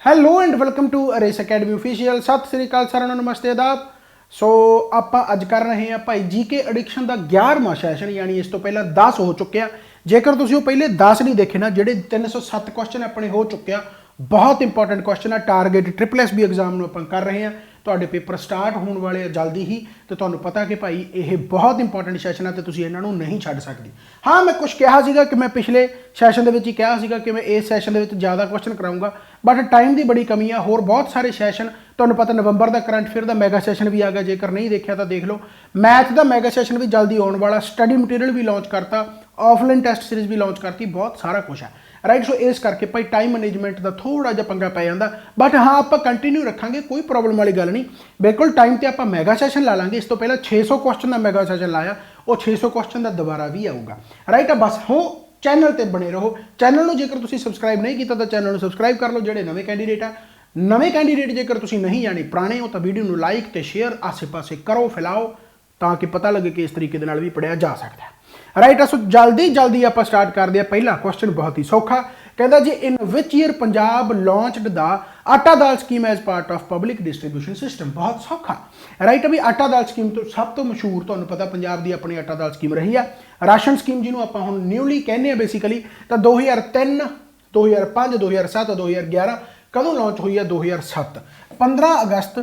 Hello and welcome to race academy official. Sat Sri अकाल साਰਿਆਂ ਨੂੰ ਨਮਸਤੇ ਆਦਾਬ। ਸੋ ਆਪਾਂ ਅੱਜ ਕਰ ਰਹੇ ਹਾਂ ਭਾਈ ਜੀਕੇ ਐਡਿਕਸ਼ਨ ਦਾ 11ਵਾਂ ਸੈਸ਼ਨ, ਯਾਨੀ ਇਸ ਤੋਂ ਪਹਿਲਾਂ 10 ਹੋ ਚੁੱਕਿਆ। ਜੇਕਰ ਤੁਸੀਂ ਉਹ ਪਹਿਲੇ 10 ਨਹੀਂ ਦੇਖੇ ਨਾ, ਜਿਹੜੇ 307 ਕੁਐਸਚਨ ਆਪਣੇ ਹੋ ਚੁੱਕਿਆ, ਬਹੁਤ ਇੰਪੋਰਟੈਂਟ ਕੁਐਸਚਨ ਆ। ਟਾਰਗੇਟ ट्रिपल SB एग्जाम ਨੂੰ ਆਪਾਂ ਕਰ ਰਹੇ ਹਾਂ। ਤੁਹਾਡੇ ਪੇਪਰ ਸਟਾਰਟ ਹੋਣ ਵਾਲੇ ਆ ਜਲਦੀ ਹੀ, ਤੇ ਤੁਹਾਨੂੰ ਪਤਾ ਕਿ ਭਾਈ ਇਹ ਬਹੁਤ ਇੰਪੋਰਟੈਂਟ ਸੈਸ਼ਨ ਆ ਤੇ ਤੁਸੀਂ ਇਹਨਾਂ ਨੂੰ ਨਹੀਂ ਛੱਡ ਸਕਦੇ। ਹਾਂ, ਮੈਂ ਕੁਝ ਕਿਹਾ ਸੀਗਾ ਕਿ ਮੈਂ ਪਿਛਲੇ ਸੈਸ਼ਨ ਦੇ ਵਿੱਚ ਹੀ ਕਿਹਾ ਸੀਗਾ ਕਿ ਮੈਂ ਇਸ ਸੈਸ਼ਨ ਦੇ ਵਿੱਚ ਜ਼ਿਆਦਾ ਕੁਐਸਚਨ ਕਰਾਊਂਗਾ, ਬਟ ਟਾਈਮ ਦੀ ਬੜੀ ਕਮੀ ਆ। ਹੋਰ ਬਹੁਤ ਸਾਰੇ ਸੈਸ਼ਨ, ਤੁਹਾਨੂੰ ਪਤਾ ਨਵੰਬਰ ਦਾ ਕਰੰਟ ਅਫੇਅਰ ਦਾ ਮੈਗਾ ਸੈਸ਼ਨ ਵੀ ਆ ਗਿਆ, ਜੇਕਰ ਨਹੀਂ ਦੇਖਿਆ ਤਾਂ ਦੇਖ ਲਓ। ਮੈਥ ਦਾ ਮੈਗਾ ਸੈਸ਼ਨ ਵੀ ਜਲਦੀ ਆਉਣ ਵਾਲਾ, ਸਟੱਡੀ ਮਟੀਰੀਅਲ ਵੀ ਲਾਂਚ ਕਰਤਾ, ਆਫਲਾਈਨ ਟੈਸਟ ਸੀਰੀਜ਼ ਵੀ ਲਾਂਚ ਕਰਤੀ, ਬਹੁਤ ਸਾਰਾ ਕੁਝ ਹੈ ਰਾਈਟ। ਸੋ ਇਸ ਕਰਕੇ ਭਾਈ ਟਾਈਮ ਮੈਨੇਜਮੈਂਟ ਦਾ ਥੋੜਾ ਜਿਹਾ ਪੰਗਾ ਪੈ ਜਾਂਦਾ, ਬਟ ਹਾਂ ਆਪਾਂ ਕੰਟੀਨਿਊ ਰੱਖਾਂਗੇ, ਕੋਈ ਪ੍ਰੋਬਲਮ ਵਾਲੀ ਗੱਲ ਨਹੀਂ। ਬਿਲਕੁਲ ਟਾਈਮ ਤੇ ਆਪਾਂ ਮੈਗਾ ਸੈਸ਼ਨ ਲਾ ਲਾਂਗੇ। ਇਸ ਤੋਂ ਪਹਿਲਾਂ 600 ਕੁਐਸਚਨ ਦਾ ਮੈਗਾ ਸੈਸ਼ਨ ਲਾਇਆ, ਉਹ 600 ਕੁਐਸਚਨ ਦਾ ਦੁਬਾਰਾ ਵੀ ਆਊਗਾ ਰਾਈਟ। ਬਸ ਹੋ ਚੈਨਲ ਤੇ ਬਣੇ ਰਹੋ। ਚੈਨਲ ਨੂੰ ਜੇਕਰ ਤੁਸੀਂ ਸਬਸਕ੍ਰਾਈਬ ਨਹੀਂ ਕੀਤਾ ਤਾਂ ਚੈਨਲ ਨੂੰ ਸਬਸਕ੍ਰਾਈਬ ਕਰ ਲਓ। ਜਿਹੜੇ ਨਵੇਂ ਕੈਂਡੀਡੇਟ ਆ, ਨਵੇਂ ਕੈਂਡੀਡੇਟ ਜੇਕਰ ਤੁਸੀਂ ਨਹੀਂ ਜਾਣੀ ਪੁਰਾਣੇ ਹੋ, ਤਾਂ ਵੀਡੀਓ ਨੂੰ ਲਾਈਕ ਤੇ ਸ਼ੇਅਰ ਆਸੇ-ਪਾਸੇ ਕਰੋ, ਫੈਲਾਓ, ਤਾਂ ਕਿ ਪਤਾ ਲੱਗੇ ਕਿ ਇਸ ਤਰੀਕੇ ਦੇ ਨਾਲ ਵੀ ਪੜਿਆ ਜਾ ਸਕਦਾ ਹੈ ਰਾਈਟ। ਸੋ ਜਲਦੀ ਆਪਾਂ ਸਟਾਰਟ ਕਰਦੇ ਹਾਂ। ਪਹਿਲਾ ਕੁਐਸਚਨ ਬਹੁਤ ਹੀ ਸੌਖਾ, ਕਹਿੰਦਾ ਜੀ in which year Punjab launched the atta dal scheme as part of public distribution system. ਬਹੁਤ ਸੌਖਾ ਰਾਈਟ। ਵੀ ਆਟਾ ਦਾਲ ਸਕੀਮ ਤੋਂ ਸਭ ਤੋਂ ਮਸ਼ਹੂਰ ਤੁਹਾਨੂੰ ਪਤਾ ਪੰਜਾਬ ਦੀ ਆਪਣੀ ਆਟਾ ਦਾਲ ਸਕੀਮ ਰਹੀ ਆ, ਰਾਸ਼ਨ ਸਕੀਮ, ਜਿਹਨੂੰ ਆਪਾਂ ਹੁਣ ਨਿਊਲੀ ਕਹਿੰਦੇ ਆ ਬੇਸਿਕਲੀ। ਤਾਂ 2003, 2005, 2007, 2011 ਕਦੋਂ ਲਾਂਚ ਹੋਈ ਆ? 2007, 15 ਅਗਸਤ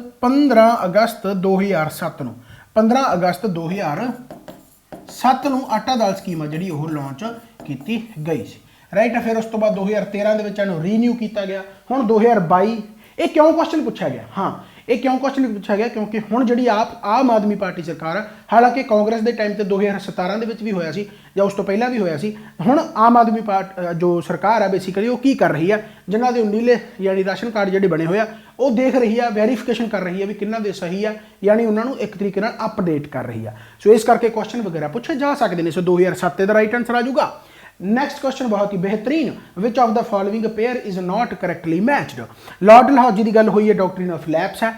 2007 ਨੂੰ, 15 ਅਗਸਤ 2007 ਨੂੰ ਆਟਾ ਦਾਲ ਸਕੀਮ ਆ ਜਿਹੜੀ ਉਹ ਲਾਂਚ ਕੀਤੀ ਗਈ ਸੀ ਰਾਈਟ। ਫਿਰ ਉਸ ਤੋਂ ਬਾਅਦ 2013 ਦੇ ਵਿੱਚ ਇਹਨੂੰ ਰੀਨਿਊ ਕੀਤਾ ਗਿਆ। ਹੁਣ 2022 ਇਹ ਕਿਉਂ ਕੁਐਸਚਨ ਪੁੱਛਿਆ ਗਿਆ? ਹਾਂ, ਇਹ ਕਿਉਂ ਕੁਐਸਚਨ ਪੁੱਛਿਆ ਗਿਆ? ਕਿਉਂਕਿ ਹੁਣ ਜਿਹੜੀ ਆਮ ਆਦਮੀ ਪਾਰਟੀ ਸਰਕਾਰ ਆ, ਹਾਲਾਂਕਿ ਕਾਂਗਰਸ ਦੇ ਟਾਈਮ ਤੇ 2017 ਦੇ ਵਿੱਚ ਵੀ ਹੋਇਆ ਸੀ ਜਾਂ ਉਸ ਤੋਂ ਪਹਿਲਾਂ ਵੀ ਹੋਇਆ ਸੀ। ਹੁਣ ਆਮ ਆਦਮੀ ਪਾਰਟੀ ਜੋ ਸਰਕਾਰ ਆ ਬੇਸਿਕਲੀ ਉਹ ਕੀ ਕਰ ਰਹੀ ਆ, ਜਿਨ੍ਹਾਂ ਦੇ ਨੀਲੇ ਯਾਨੀ ਰਾਸ਼ਨ ਕਾਰਡ ਜਿਹੜੇ ਬਣੇ ਹੋਏ ਆ, ਉਹ ਦੇਖ ਰਹੀ ਆ, ਵੈਰੀਫਿਕੇਸ਼ਨ ਕਰ ਰਹੀ ਆ ਵੀ ਕਿੰਨਾ ਦੇ ਸਹੀ ਆ, ਯਾਨੀ ਉਹਨਾਂ ਨੂੰ ਇੱਕ ਤਰੀਕੇ ਨਾਲ ਅਪਡੇਟ ਕਰ ਰਹੀ ਆ। ਸੋ ਇਸ ਕਰਕੇ ਕੁਐਸਚਨ ਵਗੈਰਾ ਪੁੱਛੇ ਜਾ ਸਕਦੇ ਨੇ। ਸੋ 2007 ਦਾ ਰਾਈਟ ਆਂਸਰ ਆ ਜਾਊਗਾ। ਨੈਕਸਟ ਕੁਐਸਚਨ ਬਹੁਤ ਹੀ ਬਿਹਤਰੀਨ, which of the following pair is not correctly matched. Lord Dalhousie ਦੀ ਗੱਲ ਹੋਈ ਹੈ, ਡਾਕਟਰੀਨ ਆਫ ਲੈਪਸ ਹੈ।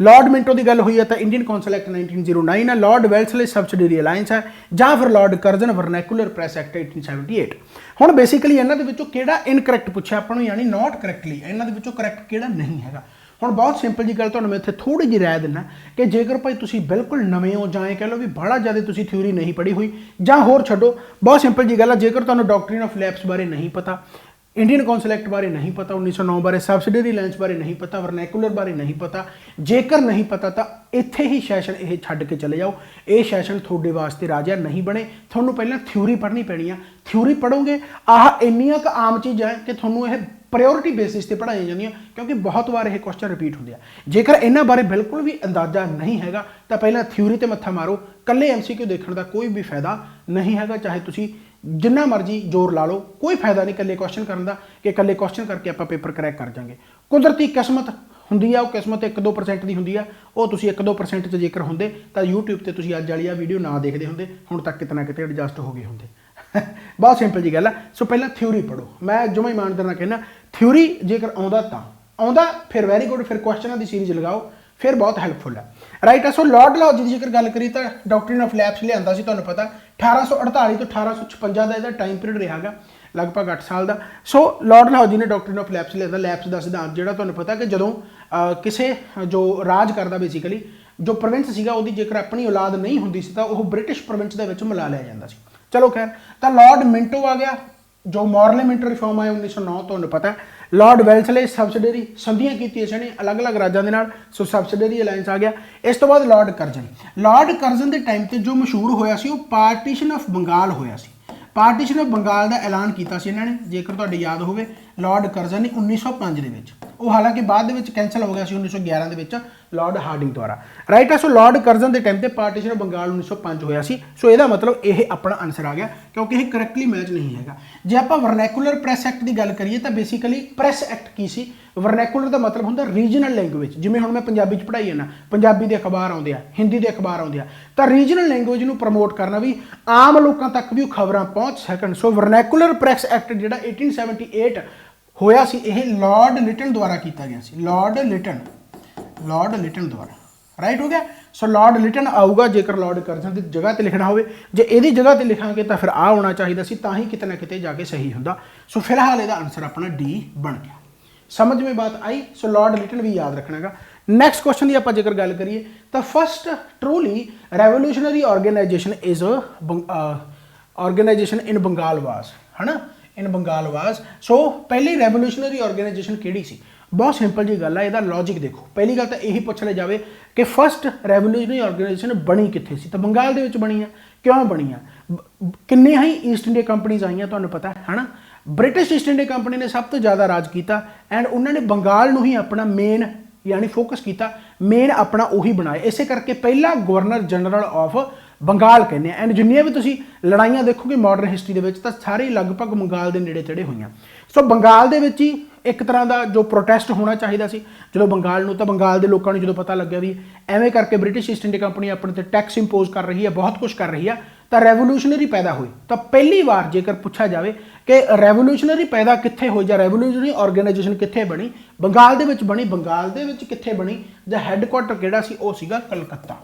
ਲਾਰਡ ਮਿੰਟੋ ਦੀ ਗੱਲ ਹੋਈ ਹੈ ਤਾਂ ਇੰਡੀਅਨ ਕੌਂਸਲ ਐਕਟ 1909 ਹੈ। ਲਾਰਡ ਵੈਲਸਲੇ ਸਬਸਿਡਰੀ ਅਲਾਇੰਸ ਹੈ, ਜਾਂ ਫਿਰ Lord Curzon vernacular press act 1878। ਹੁਣ ਬੇਸਿਕਲੀ ਇਹਨਾਂ ਦੇ ਵਿੱਚੋਂ ਕਿਹੜਾ ਇਨਕਰੈਕਟ ਪੁੱਛਿਆ ਆਪਾਂ ਨੂੰ, ਯਾਨੀ ਨਾਟ ਕਰੈਕਟਲੀ, ਇਹਨਾਂ ਦੇ ਵਿੱਚੋਂ ਕਰੈਕਟ ਕਿਹੜਾ ਨਹੀਂ ਹੈਗਾ। ਹੁਣ ਬਹੁਤ ਸਿੰਪਲ ਜੀ ਗੱਲ ਤੁਹਾਨੂੰ ਮੈਂ ਇੱਥੇ ਥੋੜੀ ਜਿਹੀ ਰਾਏ ਦਿੰਦਾ ਕਿ ਜੇਕਰ ਭਾਈ ਤੁਸੀਂ ਬਿਲਕੁਲ ਨਵੇਂ ਹੋ, ਜਾਂ ਇਹ ਕਹਿ ਲਓ ਵੀ ਬੜਾ ਜ਼ਿਆਦਾ ਤੁਸੀਂ ਥਿਊਰੀ ਨਹੀਂ ਪੜ੍ਹੀ ਹੋਈ, ਜਾਂ ਹੋਰ ਛੱਡੋ, ਬਹੁਤ ਸਿੰਪਲ ਜੀ ਗੱਲ ਆ, ਜੇਕਰ ਤੁਹਾਨੂੰ ਡਾਕਟਰੀਨ ਆਫ ਲੈਪਸ ਬਾਰੇ ਨਹੀਂ ਪਤਾ, ਇੰਡੀਅਨ ਕੌਂਸਲ ਐਕਟ ਬਾਰੇ ਨਹੀਂ ਪਤਾ, 1909 ਬਾਰੇ, ਸਬਸਿਡਰੀ ਅਲਾਇੰਸ ਬਾਰੇ ਨਹੀਂ ਪਤਾ, ਵਰਨੈਕੂਲਰ ਬਾਰੇ ਨਹੀਂ ਪਤਾ, ਜੇਕਰ ਨਹੀਂ ਪਤਾ ਤਾਂ ਇੱਥੇ ਹੀ ਸੈਸ਼ਨ ਇਹ ਛੱਡ ਕੇ ਚਲੇ ਜਾਓ। ਇਹ ਸੈਸ਼ਨ ਤੁਹਾਡੇ ਵਾਸਤੇ ਰਾਜਾ ਨਹੀਂ ਬਣੇ। ਤੁਹਾਨੂੰ ਪਹਿਲਾਂ ਥਿਊਰੀ ਪੜ੍ਹਨੀ ਪੈਣੀ ਆ। ਥਿਊਰੀ ਪੜ੍ਹੋਗੇ, ਆਹ ਇੰਨੀਆਂ ਕੁ ਆਮ ਚੀਜ਼ਾਂ ਕਿ ਤੁਹਾਨੂੰ ਇਹ ਪ੍ਰਾਇੋਰਟੀ ਬੇਸਿਸ ਤੇ ਪੜ੍ਹਾਈਆਂ ਜਾਂਦੀਆਂ, ਕਿਉਂਕਿ ਬਹੁਤ ਵਾਰ ਇਹ ਕੁਐਸਚਨ ਰਿਪੀਟ ਹੁੰਦੇ ਆ। ਜੇਕਰ ਇਹਨਾਂ ਬਾਰੇ ਬਿਲਕੁਲ ਵੀ ਅੰਦਾਜ਼ਾ ਨਹੀਂ ਹੈਗਾ ਤਾਂ ਪਹਿਲਾਂ ਥਿਊਰੀ ਤੇ ਮੱਥਾ ਮਾਰੋ। ਕੱਲੇ MCQ ਦੇਖਣ ਦਾ ਕੋਈ ਵੀ ਫਾਇਦਾ ਨਹੀਂ ਹੈਗਾ, ਚਾਹੇ ਤੁਸੀਂ ਜਿੰਨਾ ਮਰਜ਼ੀ ਜ਼ੋਰ ਲਾ ਲਓ, ਕੋਈ ਫਾਇਦਾ ਨਹੀਂ ਇਕੱਲੇ ਕੁਐਸਚਨ ਕਰਨ ਦਾ ਕਿ ਇਕੱਲੇ ਕੁਐਸਚਨ ਕਰਕੇ ਆਪਾਂ ਪੇਪਰ ਕਰੈਕ ਕਰ ਜਾਵਾਂਗੇ। ਕੁਦਰਤੀ ਕਿਸਮਤ ਹੁੰਦੀ ਆ, ਉਹ ਕਿਸਮਤ 1-2% ਦੀ ਹੁੰਦੀ ਆ। ਉਹ ਤੁਸੀਂ 1-2% 'ਚ ਜੇਕਰ ਹੁੰਦੇ ਤਾਂ YouTube ਤੇ ਤੁਸੀਂ ਅੱਜ ਵਾਲੀ ਆ ਵੀਡੀਓ ਨਾ ਦੇਖਦੇ ਹੁੰਦੇ, ਹੁਣ ਤੱਕ ਕਿਤੇ ਨਾ ਕਿਤੇ ਐਡਜਸਟ ਹੋ ਗਏ ਹੁੰਦੇ। ਬਹੁਤ ਸਿੰਪਲ ਜੀ ਗੱਲ ਆ। ਸੋ ਪਹਿਲਾਂ ਥਿਊਰੀ ਪੜ੍ਹੋ। ਮੈਂ ਜਮਾਂ ਇਮਾਨਦਾਰ ਨਾਲ ਕਹਿੰਦਾ, ਥਿਊਰੀ ਜੇਕਰ ਆਉਂਦਾ ਤਾਂ ਆਉਂਦਾ, ਫਿਰ ਵੈਰੀ ਗੁੱਡ, ਫਿਰ ਕੁਐਸਚਨਾਂ ਦੀ ਸੀਰੀਜ਼ ਲਗਾਓ, ਫਿਰ ਬਹੁਤ ਹੈਲਪਫੁਲ ਹੈ ਰਾਈਟ। ਸੋ ਲਾਰਡ ਡਲਹੌਜੀ ਦੀ ਜੇਕਰ ਗੱਲ ਕਰੀ ਤਾਂ ਡਾਕਟਰੀਨ ਆਫ ਲੈਪਸ ਲਿਆਂਦਾ ਸੀ, ਤੁਹਾਨੂੰ ਪਤਾ 1848 ਤੋਂ 1856 ਦਾ ਇਹਦਾ ਟਾਈਮ ਪੀਰੀਅਡ ਰਿਹਾ ਗਾ, ਲਗਭਗ 8 ਸਾਲ ਦਾ। ਸੋ ਲਾਰਡ ਡਲਹੌਜੀ ਨੇ ਡਾਕਟਰੀਨ ਆਫ ਲੈਪਸ ਲਿਆਂਦਾ। ਲੈਪਸ ਦਾ ਸਿਧਾਂਤ ਜਿਹੜਾ ਤੁਹਾਨੂੰ ਪਤਾ ਕਿ ਜਦੋਂ ਕਿਸੇ ਜੋ ਰਾਜ ਕਰਦਾ ਬੇਸਿਕਲੀ ਜੋ ਪ੍ਰੋਵਿੰਸ ਸੀਗਾ, ਉਹਦੀ ਜੇਕਰ ਆਪਣੀ ਔਲਾਦ ਨਹੀਂ ਹੁੰਦੀ ਸੀ ਤਾਂ ਉਹ ਬ੍ਰਿਟਿਸ਼ ਪ੍ਰੋਵਿੰਸ ਦੇ ਵਿੱਚ ਮਿਲਾ ਲਿਆ ਜਾਂਦਾ ਸੀ। ਚਲੋ ਖੈਰ, ਤਾਂ ਲਾਰਡ ਮਿੰਟੋ ਆ ਗਿਆ, ਜੋ ਮਾਰਲੀਮੈਂਟ ਰਿਫਾਰਮ ਆਇਆ 1909, ਤੁਹਾਨੂੰ ਪਤਾ। ਲਾਰਡ ਵੈਲਸਲੇ ਸਬਸਿਡਰੀ ਸੰਧੀਆਂ ਕੀਤੀਆਂ ਸੀ ਅਲੱਗ-ਅਲੱਗ ਰਾਜਾਂ ਦੇ ਨਾਲ, ਸੋ ਸਬਸਿਡਰੀ ਅਲਾਇੰਸ ਆ ਗਿਆ। ਇਸ ਤੋਂ ਬਾਅਦ ਲਾਰਡ ਕਰਜ਼ਨ ਦੇ ਟਾਈਮ ਤੇ ਜੋ ਮਸ਼ਹੂਰ ਹੋਇਆ ਸੀ ਉਹ ਪਾਰਟੀਸ਼ਨ ਆਫ ਬੰਗਾਲ ਹੋਇਆ ਸੀ। ਪਾਰਟੀਸ਼ਨ ਆਫ ਬੰਗਾਲ ਦਾ ਐਲਾਨ ਕੀਤਾ ਸੀ ਇਹਨਾਂ ਨੇ, ਜੇਕਰ ਤੁਹਾਡੇ ਯਾਦ ਹੋਵੇ, ਲਾਰਡ ਕਰਜ਼ਨ ਨੇ 1905 ਦੇ ਵਿੱਚ। ਉਹ ਹਾਲਾਂਕਿ ਬਾਅਦ ਦੇ ਵਿੱਚ ਕੈਂਸਲ ਹੋ ਗਿਆ ਸੀ 1911 ਦੇ ਵਿੱਚ ਲਾਰਡ ਹਾਰਡਿੰਗ ਦੁਆਰਾ ਰਾਈਟ। ਸੋ ਲਾਰਡ ਕਰਜ਼ਨ ਦੇ ਟਾਈਮ ਤੇ ਪਾਰਟੀਸ਼ਨ ਆਫ ਬੰਗਾਲ 1905 ਹੋਇਆ ਸੀ। ਸੋ ਇਹਦਾ ਮਤਲਬ ਇਹ ਆਪਣਾ ਆਨਸਰ ਆ ਗਿਆ, ਕਿਉਂਕਿ ਇਹ ਕਰੈਕਟਲੀ ਮੈਚ ਨਹੀਂ ਹੈਗਾ। ਜੇ ਆਪਾਂ ਵਰਨੈਕੂਲਰ ਪ੍ਰੈਸ ਐਕਟ ਦੀ ਗੱਲ ਕਰੀਏ ਤਾਂ ਬੇਸਿਕਲੀ ਪ੍ਰੈਸ ਐਕਟ ਕੀ ਸੀ? ਵਰਨੈਕੂਲਰ ਦਾ ਮਤਲਬ ਹੁੰਦਾ ਰੀਜਨਲ ਲੈਂਗੁਏਜ। ਜਿਵੇਂ ਹੁਣ ਮੈਂ ਪੰਜਾਬੀ 'ਚ ਪੜ੍ਹਾਈ ਜਾਂਦਾ, ਪੰਜਾਬੀ ਦੇ ਅਖਬਾਰ ਆਉਂਦੇ ਆ, ਹਿੰਦੀ ਦੇ ਅਖਬਾਰ ਆਉਂਦੇ ਆ, ਤਾਂ ਰੀਜਨਲ ਲੈਂਗੁਏਜ ਨੂੰ ਪ੍ਰਮੋਟ ਕਰਨਾ, ਵੀ ਆਮ ਲੋਕਾਂ ਤੱਕ ਵੀ ਉਹ ਖਬਰਾਂ ਪਹੁੰਚ ਸਕਣ। ਸੋ ਵਰਨੈਕੂਲਰ ਪ੍ਰੈਸ ਐਕਟ ਜਿਹੜਾ 1878 ਹੋਇਆ ਸੀ, ਇਹ ਲਾਰਡ ਲਿਟਨ ਦੁਆਰਾ ਕੀਤਾ ਗਿਆ ਸੀ। ਲਾਰਡ ਲਿਟਨ ਦੁਆਰਾ ਰਾਈਟ ਹੋ ਗਿਆ। ਸੋ ਲਾਰਡ ਲਿਟਨ ਆਊਗਾ ਜੇਕਰ ਲਾਰਡ ਕਰਜ਼ਨ ਦੀ ਜਗ੍ਹਾ ਤੇ ਲਿਖਣਾ ਹੋਵੇ। ਜੇ ਇਹਦੀ ਜਗ੍ਹਾ ਤੇ ਲਿਖਾਂਗੇ ਤਾਂ ਫਿਰ ਆ ਹੋਣਾ ਚਾਹੀਦਾ ਸੀ, ਤਾਂ ਹੀ ਕਿਤੇ ਨਾ ਕਿਤੇ ਜਾ ਕੇ ਸਹੀ ਹੁੰਦਾ। ਸੋ ਫਿਲਹਾਲ ਇਹਦਾ ਆਨਸਰ ਆਪਣਾ D ਬਣ ਗਿਆ। समझ में बात आई? सो लॉर्ड लिटन भी याद रखना। नैक्सट क्वेश्चन की आप जेकर गल करिए तो first truly revolutionary organization is organization in Bengal was, है ना, इन बंगाल वाज। सो पहली रेवोल्यूशनरी ऑर्गेनाइजेशन किहड़ी सी? बहुत सिंपल जी गल है, इहदा लॉजिक देखो। पहली गल तो यही पूछ लिया जाए कि फस्ट रेवोल्यूशनरी ऑर्गेनाइजेशन बनी कित्थे सी? तो बंगाल दे विच बनी है। क्यों बनी है? किन्ने ही ईस्ट इंडिया कंपनीज आईयां तुहानूं पता है ना। ब्रिटिश ईस्ट इंडिया कंपनी ने सब तो ज़्यादा राज किया एंड उन्होंने बंगाल नूं ही अपना मेन यानी फोकस किया, मेन अपना उही बनाया। इसे करके पहला गवर्नर जनरल ऑफ बंगाल कहने एंड जिन्नियां भी तुसीं लड़ाइयां देखोगे मॉडर्न हिस्टरी दे विच तां सारी लगभग बंगाल के नेड़े तेड़े हुई। सो बंगाल दे विच ही एक तरह का जो प्रोटेस्ट होना चाहिए सी जो बंगाल नूं, तां बंगाल के लोगों को जो पता लग्या भी एवें करके ब्रिटिश ईस्ट इंडिया कंपनी अपने ते टैक्स इंपोज कर रही है, बहुत कुछ कर रही है, तो रेवोल्यूशनरी पैदा हुई। तो पहली बार जेकर पूछा जाए कि रेवोल्यूशनरी पैदा कित्थे हुई या रेवोल्यूशनरी ऑर्गेनाइजेशन कित्थे बनी? बंगाल दे विच बनी। बंगाल दे विच कित्थे बनी? दा हैडकुआटर किहड़ा सी? ओह सीगा कलकत्ता,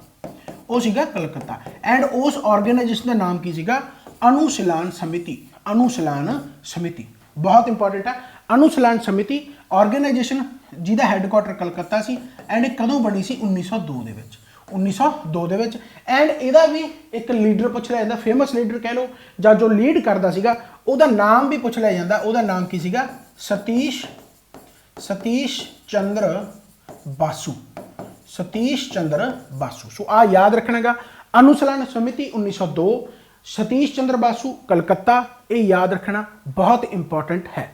ओह सीगा कलकत्ता। एंड उस ऑर्गेनाइजेशन का नाम की सीगा? अनुशीलन समिति। अनुशीलन समिति बहुत इंपॉर्टेंट है। अनुशीलन समिति ऑर्गेनाइजेशन जिहदा हैडकुआटर कलकत्ता सी एंड कदों बनी सी? 1902 दे विच, 1902 दे विच। एंड इहदा भी एक लीडर पुछ लिया जाता, फेमस लीडर कह लो जां जो लीड करदा सीगा उहदा नाम भी पुछ लिया जाता। उहदा नाम की सीगा? सतीश चंद्र बासु, सतीश चंद्र बासु। सो आ याद रखना। अनुशीलन समिति 1902, सतीश चंद्र बासु कलकत्ता, ये याद रखना बहुत इंपॉर्टेंट है।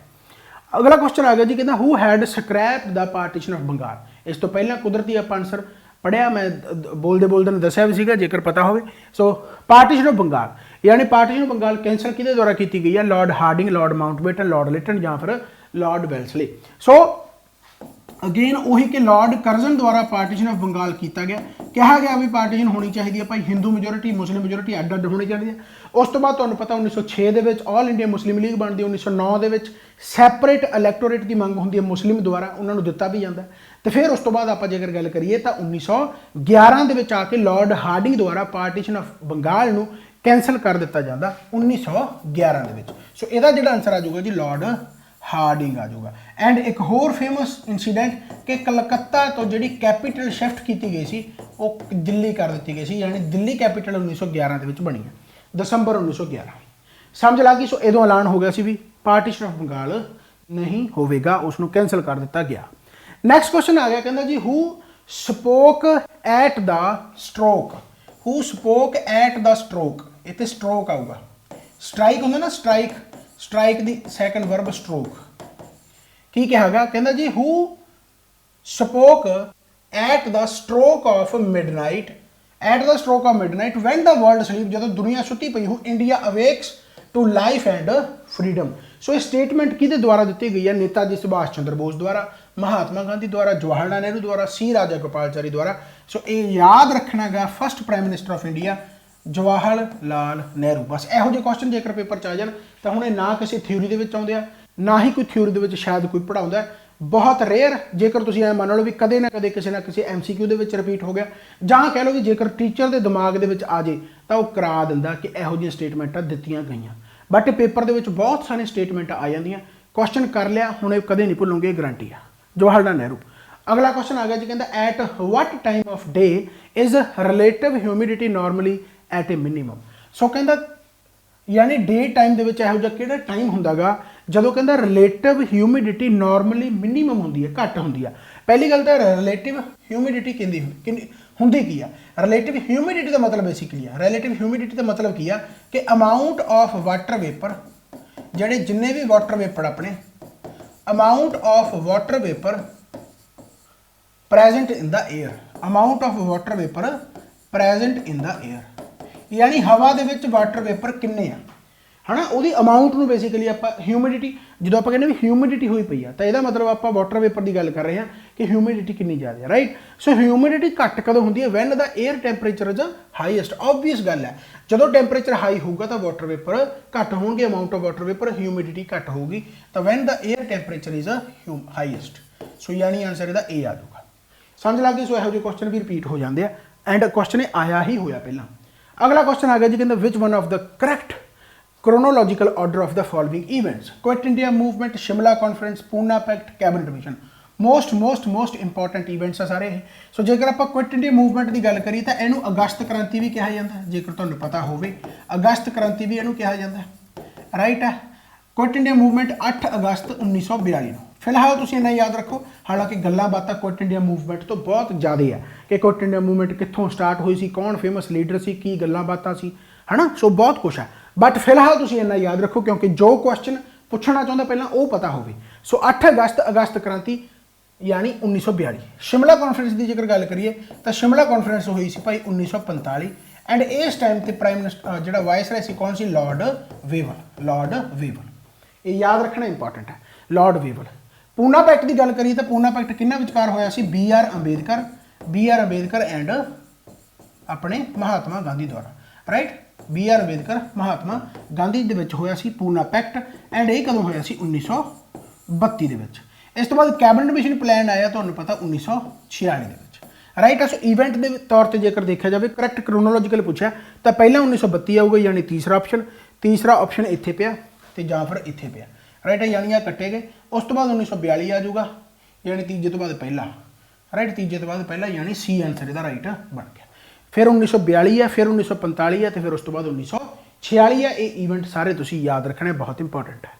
अगला क्वेश्चन आ गया जी, कहता who had scrap the partition of Bengal. इस तो पहला कुदरती आप आंसर पढ़िया, मैं बोलते बोलते ने दसिया भी सीगा जेकर पता हो। सो पार्टीशन ऑफ बंगाल यानी पार्टीशन ऑफ बंगाल कैंसल किहदे द्वारा की गई है? Lord Hardinge, lord Mountbatten, lord Lytton या फिर लॉर्ड वेल्सली। सो अगेन वही कि लॉर्ड कर्जन द्वारा पार्टीशन ऑफ बंगाल किया गया। कहा गया भी पार्टीशन होनी चाहिए भाई, हिंदू मेजोरिटी मुस्लिम मेजोरिटी अड्ड अड्ड होनी चाहिए। उस तो बाद तुहानूं पता 1906 के ऑल इंडिया मुस्लिम लीग बनती, 1909 के सैपरेट इलैक्टोरेट की मंग होंगी है मुस्लिम द्वारा, उन्होंने दिता भी जाता है। तो फिर उस तो बाद आप जेकर गल करिए तो 1911 के आके लॉर्ड हार्डिंग द्वारा पार्टीशन ऑफ बंगाल नूं कैंसल कर दिता जाता 1911 के। सो इसका जो आंसर आ जाऊगा जी लॉर्ड हार्डिंग आ जाऊगा। एंड एक होर फेमस इंसीडेंट कि कलकत्ता तो जी कैपीटल शिफ्ट की गई सी वो दिल्ली कर दी गई सी, यानी दिल्ली कैपीटल 1911 के बनी है, दिसंबर 1911। समझ लग गई। सो इदों ऐलान हो गया सी भी पार्टीशन ऑफ बंगाल नहीं होगा, उसनों कैंसल कर दिता गया। नैक्सट क्वेश्चन आ गया, कहता जी who spoke at the stroke, who spoke at the stroke, इतने स्ट्रोक आऊगा, स्ट्राइक होंगे ना, स्ट्राइक, स्ट्राइक दी सैकेंड वर्ब स्ट्रोक। की कहा गया? कहता जी who spoke at the stroke of midnight, at the stroke of midnight when the world sleep, जो दुनिया सुती पई हो, India awakes to life and freedom. So ये स्टेटमेंट किहदे द्वारा दी गई है? नेताजी सुभाष चंद्र बोस द्वारा, महात्मा गांधी द्वारा, जवाहरलाल नेहरू द्वारा, सी राजा गोपालचारी द्वारा। सो ये याद रखना गा first prime minister of India Jawahar Lal Nehru. बस ਇਹੋ ਜਿਹੇ क्वेश्चन जेकर पेपर आ जाए तो हूँ ना किसी थ्योरी के आते हैं ना ही कोई थ्योरी के शायद कोई पढ़ाता है, बहुत रेयर। जेकर तुम ऐ मान लो भी कदे ना कदे किसी ना किसी MCQ के रिपीट हो गया, जहाँ कह लो भी जेकर टीचर के दिमाग के आ जाए तो वह करा दिंदा कि ਇਹੋ ਜਿਹੀ स्टेटमेंटा दित्तियां गई। बट पेपर के बहुत सारे स्टेटमेंट आ जांदियां, क्वेश्चन कर लिया हुणे कदे नहीं भुलोगे, गारंटी है। जवाहरलाल नेहरू। अगला क्वेश्चन आ गया जी, कहता at what time of day is relative humidity normally at a minimum. So कहता यानी डे टाइम के यहो जिहा किहड़ा टाइम हुंदा गा जदों कहता रिलेटिव ह्यूमिडिटी नॉर्मली मिनीमम हुंदी है, घट हुंदी है। पहली गल तो रिलेटिव ह्यूमिडिटी हुंदी की है? रिलेटिव ह्यूमिडिटी का मतलब बेसिकली है, रिलेटिव ह्यूमिडिटी का मतलब की है कि अमाउंट ऑफ वाटर वेपर, जिहड़े जिन्ने भी वाटर वेपर अपने amount of water vapour present in the air, amount of water vapour present in the air, यानी हवा दे विच वाटर वेपर किन्ने आ, है ना, वो अमाउंट में बेसिकली आप ह्यूमिडिटी जो आप कहने भी ह्यूमिडिटी हुई पई है, तो यह मतलब आप वाटर वेपर की गल कर रहे हैं कि ह्यूमिडिटी कितनी ज़्यादा है, राइट। सो ह्यूमिडिटी घट कदों होंदी है? Van the air temperature is highest. Obvious गल है, जो टैंपरेचर हाई होगा तो वाटर वेपर घट होंगे, amount of water vapour humidity घट होगी, तो when the air temperature is highest. So यानी आंसर इसका ए आ जाऊगा। समझ लग गई। सो यहो क्वेश्चन भी रिपीट हो जाते हैं एंड क्वेश्चन आया ही होया पहला। अगला क्वेश्चन आ गया जी, कहते which one of the correct chronological order of the following events: Quit India Movement, Shimla Conference, Pune Pact, Cabinet Mission। most important events आ सारे। सो जेकर आप क्विट इंडिया मूवमेंट की गल करिए तो इनू अगस्त क्रांति भी कहा जाता है, जेकर तुहानू पता होवे अगस्त क्रांति भी इनू कहा जाता है, राइट है। क्विट इंडिया मूवमेंट 8 अगस्त 1942 ਨੂੰ। फिलहाल तुम इन्ना याद रखो, हालांकि गल्लां बातां क्विट इंडिया मूवमेंट तो बहुत ज़्यादा है कि क्विट इंडिया मूवमेंट कित्थों स्टार्ट हुई सी, कौन फेमस लीडर सी, की गल्लां बातां सी, है ना। सो बहुत कुछ है, बट फिलहाल तुम इन्ना याद रखो क्योंकि जो क्वेश्चन पूछना चाहता पहला वो पता होवे। सो 8 अगस्त अगस्त क्रांति यानी 1942। शिमला कॉन्फ्रेंस की जेकर गल करिए तो शिमला कॉन्फ्रेंस हुई सी भाई 1945 एंड इस टाइम ते प्राइम मिनिस्टर जो वाइसराय सी कौन सी, लॉर्ड वेवल। लॉर्ड वेवल ये याद रखना इंपॉर्टेंट है, लॉर्ड वेवल। पूना पैक्ट की गल करिए तो पूना पैक्ट किन्ना विचकार होया सी, बी आर अंबेडकर एंड अपने महात्मा गांधी द्वारा, right. B are Ambedkar Mahatma Gandhi दे विच होया सी पूना पैक्ट एंड ये कदों होया सी 1932 दे विच। इस तो बाद कैबिनेट मिशन प्लान आया तुहानू पता 1946 दे विच, राइट। सो इवेंट के तौर पर जेकर देखा जाए करैक्ट क्रोनोलॉजिकल पूछा तो पहला 1932 आऊगा यानी तीसरा ऑप्शन इत्थे पिया तो जां फिर इत्थे पिया, राइट है, यानी आ कट्टे गए। उस तो बाद 1942 आ जाऊगा यानी तीजे तो बाद पहला, राइट, तीजे तो बाद पहला यानी सी आंसर इसका राइट बन गया। फिर 1942 है, फिर 1945 है, तो फिर उस तो बाद 1946 है। ये इवेंट सारे तुसीं याद रखने बहुत इंपॉर्टेंट है।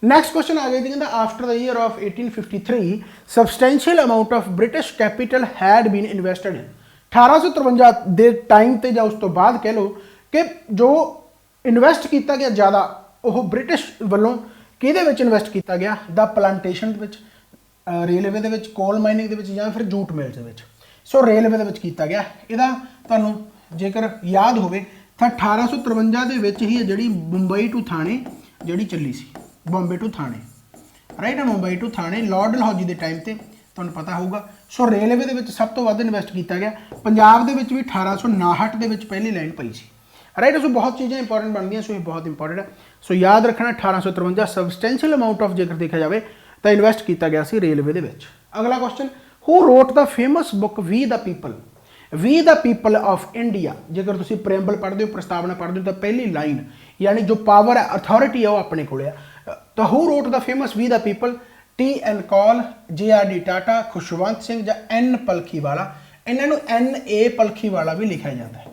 नैक्सट क्वेश्चन आ गया जी, कहता after the year of 1853 substantial amount of British capital had been invested in. 1853 के टाइम ते या उस तो बाद कह लो कि जो इन्वेस्ट किया गया ज़्यादा वो ब्रिटिश वालों किहदे विच इन्वेस्ट किया गया, द प्लांटेशन रेलवे दे विच, कोल माइनिंग दे विच, या फिर जूट मिल दे विच। सो रेलवे दे विच किया गया। इहदा तुहानू जेकर याद होवे तो 1853 दे विच ही जिहड़ी मुंबई टू थाने जिहड़ी चली सी, बॉम्बे टू थाने, राइट है, Mumbai to Thane lord Dalhousie के टाइम से तुहानू पता होगा। सो रेलवे दे विच सब तो वध इन्वेस्ट किया गया। पंजाब दे विच भी 1859 दे विच पहली लाइन पई सी, राइट। सो बहुत चीज़ें इंपॉर्टेंट बन गई, सो ये बहुत इंपॉर्टेंट है। सो याद रखना 1853 सबसटैंशियल अमाउंट ऑफ जेकर देखा जाए तो इन्वेस्ट किया गया सी रेलवे दे विच। अगला question, who wrote the famous book we the people of India. जेकर तुम प्रेम्बल पढ़ते हो, प्रस्तावना पढ़ते हो तो पहली लाइन यानी जो पावर है, अथॉरिटी है, वो अपने को है। तो who wrote the famous we the people, TN Kaul, JRD Tata, Khushwant Singh या N पलखीवाला। इन्होंने NA पलखीवाला भी लिखा जाता है,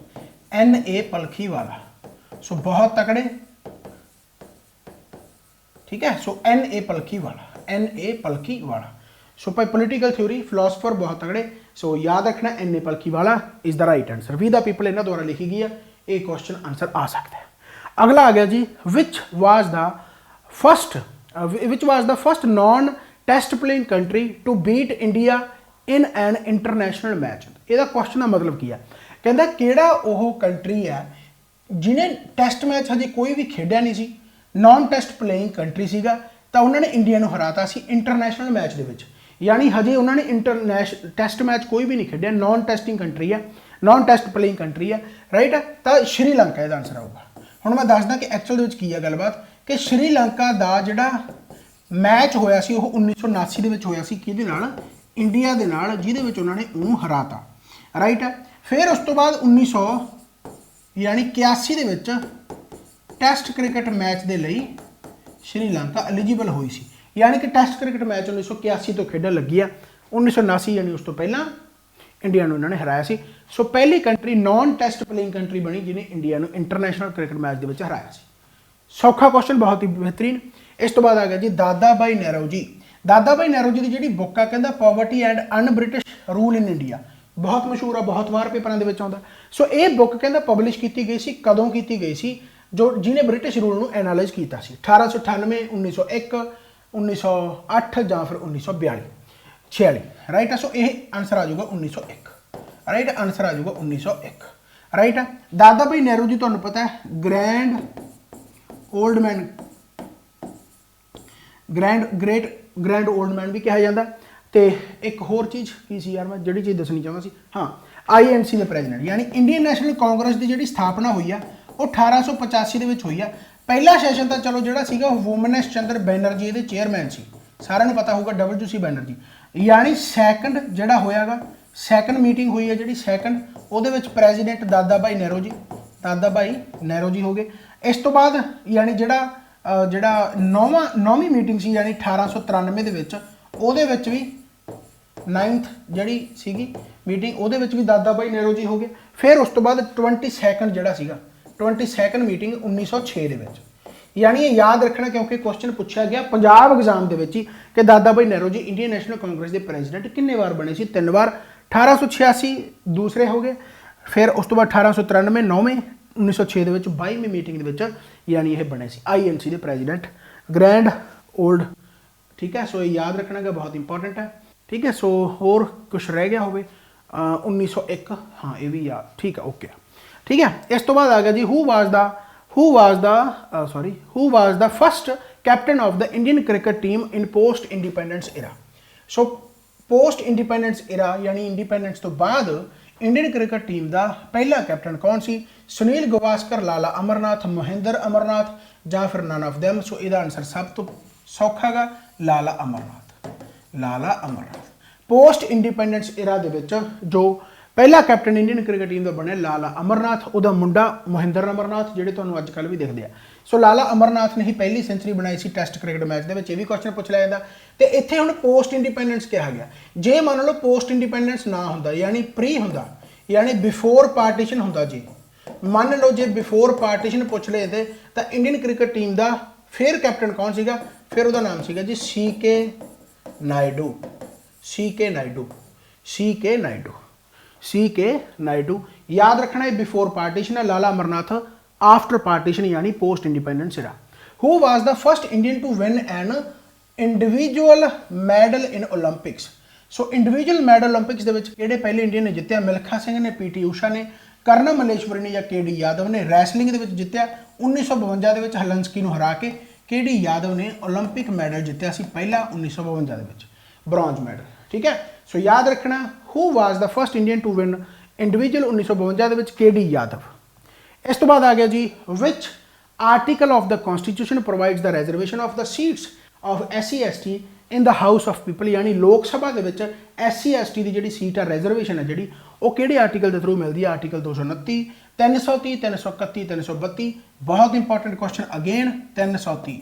NA पलखीवाला। सो बहुत तकड़े, ठीक है। सो NA पलखीवाला। सो भाई पोलिटिकल थ्योरी फिलोसफर बहुत तगड़े। सो याद रखना NA Palkhivala is the right answer. We the people इन्होंने द्वारा लिखी गई है, ये क्वेश्चन आंसर आ सकता है। अगला आ गया जी, which was the first non test playing country to beat India in an international match. यदा क्वेश्चन का मतलब की है, कहता किहड़ा वो कंट्री है जिन्हें टेस्ट मैच हजे कोई भी खेडिया नहीं सी, नॉन टेस्ट प्लेइंग कंट्री सीगा, तो उन्होंने इंडिया को हराता सी इंटरनेशनल मैच दे विच। यानी हजे उन्होंने टेस्ट मैच कोई भी नहीं खेडिया, नॉन टेस्टिंग कंट्री है, नॉन टेस्ट प्लेइंग कंट्री है, राइट है। तो श्रीलंका इसका आंसर आऊगा। हुण मैं दसदा कि एक्चुअल की है गलबात कि श्रीलंका का जिहड़ा मैच होया सी वो 1979 दे विच होया सी, किहदे नाल, इंडिया दे नाल, जिहदे विच उन्होंने उन्होंने हराता, राइट है। फिर उस तो बाद 1981 दे विच टेस्ट क्रिकेट मैच के लिए श्रीलंका एलिजिबल हुई सी। यानी कि टेस्ट क्रिकेट मैच 1981 तो खेडन लगी है, 1979 यानी उस तो पहला इंडिया ने उन्होंने हराया सी। सो पहली country non test playing country बनी जिन्हें इंडिया को इंटरनेशनल क्रिकेट मैच के हराया सी। सौखा क्वेश्चन, बहुत ही बेहतरीन। इस तो बाद आ गया जी दादा भाई नेहरू जी की जी बुक है, कहता poverty and un British rule in India. बहुत मशहूर है, बहुत बार पेपरों के आता। सो ये बुक कहता पब्लिश की गई सी, कदों की गई सी, जो जिन्हें ब्रिटिश रूल को एनालाइज किया 1898, 1901, 1908 या फिर 1942, राइट है। सो ये आंसर आ जाऊगा 1901, राइट, आंसर आ जाऊगा 1901, राइट है। दादा भाई नेहरू जी तुहानू पता है ग्रैंड ओल्ड मैन भी कहा जाता। तो एक होर चीज़ की सी यार, मैं जी चीज़ दसनी चाहता सी, हाँ, INC के प्रेजिडेंट यानी इंडियन नैशनल कांग्रेस की जी स्थापना हुई है वो 1885 हुई है। पहला सैशन तो चलो जोड़ा वुमनेस चंद्र बैनर्जी ये चेयरमैन से, सारे पता होगा WC बैनर्जी। यानी सैकंड जोड़ा होयागा, सैकंड मीटिंग हुई है जी सैकंड, वो प्रेजिडेंट दादा भाई नेहरू जी हो गए। इस तो बाद यानी ਜਿਹੜਾ नौवीं मीटिंग सी यानी 1893 ਦੇ ਵਿੱਚ ਉਹਦੇ ਵਿੱਚ ਵੀ 9th ਜਿਹੜੀ ਸੀਗੀ ਮੀਟਿੰਗ ਉਹਦੇ ਵਿੱਚ ਵੀ ਦਾਦਾ ਭਾਈ ਨਹਿਰੂ ਜੀ ਹੋ ਗਏ। ਫਿਰ ਉਸ ਤੋਂ ਬਾਅਦ 22nd ਜਿਹੜਾ ਸੀਗਾ 22nd ਮੀਟਿੰਗ 1906 ਦੇ ਵਿੱਚ। यानी ये याद रखना क्योंकि क्वेश्चन पूछा गया पंजाब एग्जाम के विच कि दादा भाई नहरू जी इंडियन नैशनल कांग्रेस के प्रेजिडेंट कितने बार बने सी? 3 बार। 1886 दूसरे हो गए, फिर उस तो बाद 1893 9वें 1906 ਦੇ ਵਿੱਚ 22ਵੀਂ ਮੀਟਿੰਗ ਦੇ ਵਿੱਚ यानी ये बने सी INC के प्रेजिडेंट ग्रैंड ओल्ड। ठीक है, सो ये याद रखना कि बहुत इंपॉर्टेंट है। ठीक है, सो होर कुछ रह गया होवे 1901, हाँ ये भी याद, ठीक है, ओके। ठीक है, इस तो बाद आ गया जी who was the first captain of the Indian cricket team in post independence era? So post independence era यानी independence तो बाद इंडियन क्रिकेट टीम का पहला कैप्टन कौन सी? सुनील गावस्कर, लाला अमरनाथ, मोहिंदर अमरनाथ या फिर नन ऑफ देम। सो इसका आंसर सब तो सौखा गा लाला अमरनाथ। पोस्ट इंडिपेंडेंस इरा दे विच जो पहला कैप्टन इंडियन क्रिकेट टीम का बनया लाला अमरनाथ, उहदा मुंडा मोहिंदर अमरनाथ जिहड़े तुहानूं अजकल भी दिखदे आ। सो लाला अमरनाथ ने ही पहली सेंचुरी बनाई सी टेस्ट क्रिकेट मैच दे विच। ये भी क्वेश्चन पूछ लिया जाता ते इत्थे हुण पोस्ट इंडिपेंडेंस कहा गया। जे मान लो पोस्ट इंडिपेंडेंस ना हुंदा यानी प्री हुंदा यानी बिफोर पार्टीशन हुंदा, जी मान लो जे बिफोर पार्टीशन पूछ लेते तो इंडियन क्रिकेट टीम का फिर कैप्टन कौन सीगा? फिर उहदा नाम सीगा जी सीके नायडू। याद रखना है बिफोर पार्टीशन है, लाला अमरनाथ आफ्टर पार्टीशन यानी post independence era. Who was the first Indian to win an individual medal in Olympics? So individual medal Olympics दे विच किहड़े पहले इंडियन ने जित्तिया? मिल्खा सिंह ने, पीटी ऊषा ने, कर्णम मल्लेश्वरी ने या केडी यादव ने। रैसलिंग दे विच जित्तिया 1952 दे विच हलंसकी नूं हरा के केडी यादव ने ओलंपिक मैडल जित्तिया सी पहला 1952 दे विच ब्रॉन्ज मैडल। ठीक है, सो याद रखना who was the first Indian to win individual 1952 दे विच केडी यादव। इस तो बाद आ गया जी which article of the constitution provides the reservation of the seats of SC ST in the house of people. यानी लोक सभा के विच SC ST की जी सीट है रिजर्वेशन है जी वो किहड़े आर्टिकल के थ्रू मिलती है? आर्टिकल 229, 330, 331, 332। बहुत इंपॉर्टेंट क्वेश्चन अगेन 330।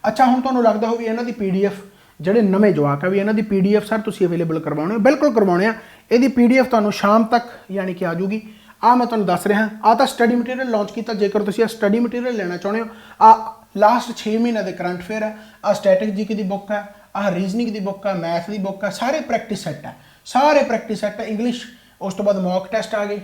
अच्छा हुण तुहानूं लगदा हो भी इन्हां दी PDF ਜਿਹੜੇ ਨਵੇਂ ਜਵਾਕ ਆ ਵੀ ਇਹਨਾਂ ਦੀ PDF ਸਰ ਤੁਸੀਂ ਅਵੇਲੇਬਲ ਕਰਵਾਉਣੇ ਹੋ? ਬਿਲਕੁਲ ਕਰਵਾਉਣੇ ਆ। ਇਹਦੀ PDF ਤੁਹਾਨੂੰ ਸ਼ਾਮ ਤੱਕ ਯਾਨੀ ਕਿ ਆ ਜੂਗੀ। ਆ ਮੈਂ ਤੁਹਾਨੂੰ ਦੱਸ ਰਿਹਾ ਆ ਤਾਂ ਸਟੱਡੀ ਮਟੀਰੀਅਲ ਲਾਂਚ ਕੀਤਾ। ਜੇਕਰ ਤੁਸੀਂ ਆ ਸਟੱਡੀ ਮਟੀਰੀਅਲ ਲੈਣਾ ਚਾਹੁੰਦੇ ਹੋ ਆ ਲਾਸਟ 6 ਮਹੀਨੇ ਦੇ ਕਰੰਟ ਅਫੇਅਰ ਹੈ, ਆ ਸਟੈਟਿਕ ਜੀਕੇ ਦੀ ਬੁੱਕ ਹੈ, ਆ ਰੀਜ਼ਨਿੰਗ ਦੀ ਬੁੱਕ ਹੈ, ਮੈਥ ਦੀ ਬੁੱਕ ਹੈ, ਸਾਰੇ ਪ੍ਰੈਕਟਿਸ ਸੈੱਟ ਹੈ, ਇੰਗਲਿਸ਼। ਉਸ ਤੋਂ ਬਾਅਦ ਮੌਕ ਟੈਸਟ ਆ ਗਏ,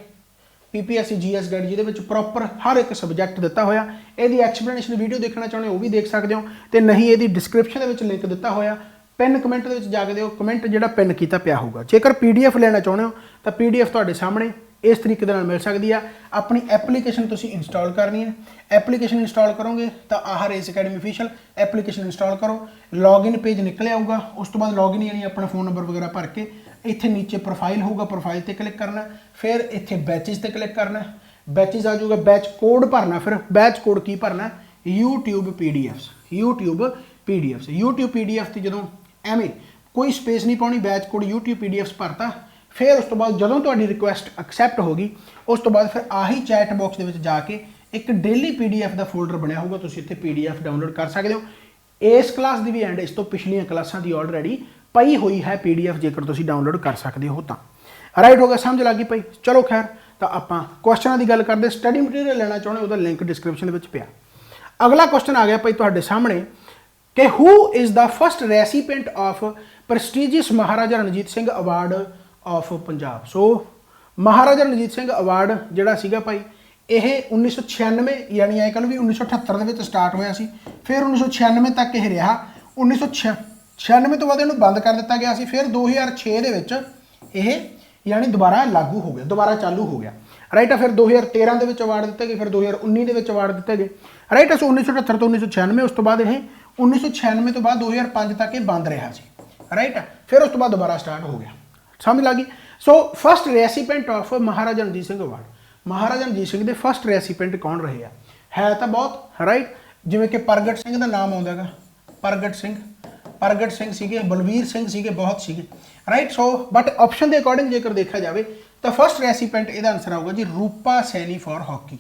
PPSC GS गाइड ਜਿਹਦੇ ਵਿੱਚ ਪ੍ਰੋਪਰ ਹਰ ਇੱਕ ਸਬਜੈਕਟ ਦਿੱਤਾ ਹੋਇਆ। ਇਹਦੀ ਐਕਸਪਲੇਨੇਸ਼ਨ ਵੀਡੀਓ ਦੇਖਣਾ ਚਾਹੁੰਦੇ ਹੋ ਉਹ ਵੀ ਦੇਖ ਸਕਦੇ ਹੋ, ਤੇ ਨਹੀਂ ਇਹਦੀ ਡਿਸਕ੍ਰਿਪਸ਼ਨ ਦੇ ਵਿੱਚ ਲਿੰਕ ਦਿੱਤਾ ਹੋਇਆ। ਪਿੰਨ ਕਮੈਂਟ ਦੇ ਵਿੱਚ ਜਾ ਕੇ ਦਿਓ, ਕਮੈਂਟ ਜਿਹੜਾ ਪਿੰਨ ਕੀਤਾ ਪਿਆ ਹੋਊਗਾ। ਜੇਕਰ PDF ਲੈਣਾ ਚਾਹੁੰਦੇ ਹੋ ਤਾਂ PDF ਤੁਹਾਡੇ ਸਾਹਮਣੇ ਇਸ ਤਰੀਕੇ ਦੇ ਨਾਲ ਮਿਲ ਸਕਦੀ ਆ। ਆਪਣੀ ਐਪਲੀਕੇਸ਼ਨ ਤੁਸੀਂ ਇੰਸਟਾਲ ਕਰਨੀ ਹੈ। ਐਪਲੀਕੇਸ਼ਨ ਇੰਸਟਾਲ ਕਰੋਗੇ ਤਾਂ ਆਹ race academy official application install ਕਰੋ, ਲੌਗਇਨ ਪੇਜ ਨਿਕਲ ਆਊਗਾ। ਉਸ ਤੋਂ ਬਾਅਦ ਲੌਗਇਨ यानी ਆਪਣਾ ਫੋਨ ਨੰਬਰ ਵਗੈਰਾ ਭਰ ਕੇ ਇੱਥੇ ਨੀਚੇ ਪ੍ਰੋਫਾਈਲ ਹੋਊਗਾ, ਪ੍ਰੋਫਾਈਲ ਤੇ ਕਲਿੱਕ ਕਰਨਾ, ਫਿਰ ਇੱਥੇ ਬੈਚਿਸ ਤੇ ਕਲਿੱਕ ਕਰਨਾ, ਬੈਚਿਸ ਆ ਜਾਊਗਾ, ਬੈਚ ਕੋਡ ਭਰਨਾ। ਫਿਰ ਬੈਚ ਕੋਡ ਕੀ ਭਰਨਾ? YouTube PDF ਤੇ ਜਦੋਂ ਐਵੇਂ ਕੋਈ ਸਪੇਸ ਨਹੀਂ ਪਾਉਣੀ, ਬੈਚ ਕੋਡ YouTube PDFs ਭਰਤਾ। ਫਿਰ ਉਸ ਤੋਂ ਬਾਅਦ ਜਦੋਂ ਤੁਹਾਡੀ ਰਿਕੁਐਸਟ ਐਕਸੈਪਟ ਹੋ ਗਈ ਉਸ ਤੋਂ ਬਾਅਦ ਫਿਰ ਆਹੀ ਚੈਟ ਬਾਕਸ ਦੇ ਵਿੱਚ ਜਾ ਕੇ ਇੱਕ ਡੇਲੀ PDF ਦਾ ਫੋਲਡਰ ਬਣਿਆ ਹੋਊਗਾ, ਤੁਸੀਂ ਇੱਥੇ PDF ਡਾਊਨਲੋਡ ਕਰ ਸਕਦੇ ਹੋ। ਇਸ ਕਲਾਸ ਦੀ ਵੀ ਐਂਡ ਇਸ ਤੋਂ ਪਿਛਲੀਆਂ ਕਲਾਸਾਂ ਦੀ ਆਲਰੇਡੀ ਪਈ ਹੋਈ ਹੈ PDF, ਜੇਕਰ ਤੁਸੀਂ ਡਾਊਨਲੋਡ ਕਰ ਸਕਦੇ ਹੋ ਤਾਂ। ਰਾਈਟ ਹੋ ਗਿਆ, ਸਮਝ ਲੱਗ ਗਈ ਪਈ? ਚਲੋ ਖੈਰ, ਤਾਂ ਆਪਾਂ ਕੁਐਸਚਨਾਂ ਦੀ ਗੱਲ ਕਰਦੇ। ਸਟੱਡੀ ਮਟੀਰੀਅਲ ਲੈਣਾ ਚਾਹੁੰਦੇ ਉਹਦਾ ਲਿੰਕ ਡਿਸਕ੍ਰਿਪਸ਼ਨ ਦੇ ਵਿੱਚ ਪਿਆ। ਅਗਲਾ ਕੁਐਸਚਨ ਆ ਗਿਆ ਭਾਈ ਤੁਹਾਡੇ ਸਾਹਮਣੇ ਕਿ who is the first recipient of prestigious Maharaja Ranjit Singh award of Punjab. So Maharaja Ranjit Singh award ਜਿਹੜਾ ਸੀਗਾ ਭਾਈ ਇਹ 1996 ਯਾਨੀ ਐ ਕਹਿੰਦੇ ਵੀ 1978 ਦੇ ਵਿੱਚ ਸਟਾਰਟ ਹੋਇਆ ਸੀ, ਫਿਰ 1996 ਤੱਕ ਇਹ ਰਿਹਾ। 1996 ਤੋਂ ਬਾਅਦ ਇਹਨੂੰ ਬੰਦ ਕਰ ਦਿੱਤਾ ਗਿਆ ਸੀ। ਫਿਰ 2006 ਦੇ ਵਿੱਚ ਇਹ यानी दोबारा लागू हो गया, दोबारा चालू हो गया। राइट है, फिर 2013 ਦੇ ਵਿੱਚ ਅਵਾਰਡ ਦਿੱਤੇ ਗਏ, ਫਿਰ 2019 ਦੇ ਵਿੱਚ ਅਵਾਰਡ ਦਿੱਤੇ ਗਏ। ਰਾਈਟ ਹੈ, ਸੋ 1978 ਤੋਂ 1996 ਉਸ ਤੋਂ ਬਾਅਦ ਇਹ 1996 ਤੋਂ ਬਾਅਦ 2005 ਤੱਕ ਇਹ ਬੰਦ ਰਿਹਾ ਸੀ। ਰਾਈਟ ਹੈ, ਫਿਰ ਉਸ ਤੋਂ ਬਾਅਦ ਦੁਬਾਰਾ ਸਟਾਰਟ ਹੋ ਗਿਆ। ਸਮਝ ਲੱਗੀ? So first recipient of Maharaja Ranjit Singh award, Maharaja Ranjit Singh ਦੇ ਫਸਟ ਰੈਸੀਪੀਐਂਟ ਕੌਣ ਰਹੇ ਆ? ਹੈ ਤਾਂ ਬਹੁਤ। ਰਾਈਟ, ਜਿਵੇਂ ਕਿ ਪ੍ਰਗਟ ਸਿੰਘ ਦਾ ਨਾਮ ਆਉਂਦਾ ਹੈਗਾ, ਪ੍ਰਗਟ ਸਿੰਘ ਸੀਗੇ, ਬਲਵੀਰ ਸਿੰਘ ਸੀਗੇ, ਬਹੁਤ ਸੀਗੇ। ਰਾਈਟ, ਸੋ ਬਟ ਆਪਸ਼ਨ ਦੇ ਅਕੋਰਡਿੰਗ ਜੇਕਰ ਦੇਖਿਆ ਜਾਵੇ ਤਾਂ ਫਸਟ ਰੈਸੀਪੀਐਂਟ ਇਹਦਾ ਆਨਸਰ ਆਊਗਾ ਜੀ ਰੂਪਾ ਸੈਣੀ ਫॉर ਹਾਕੀ।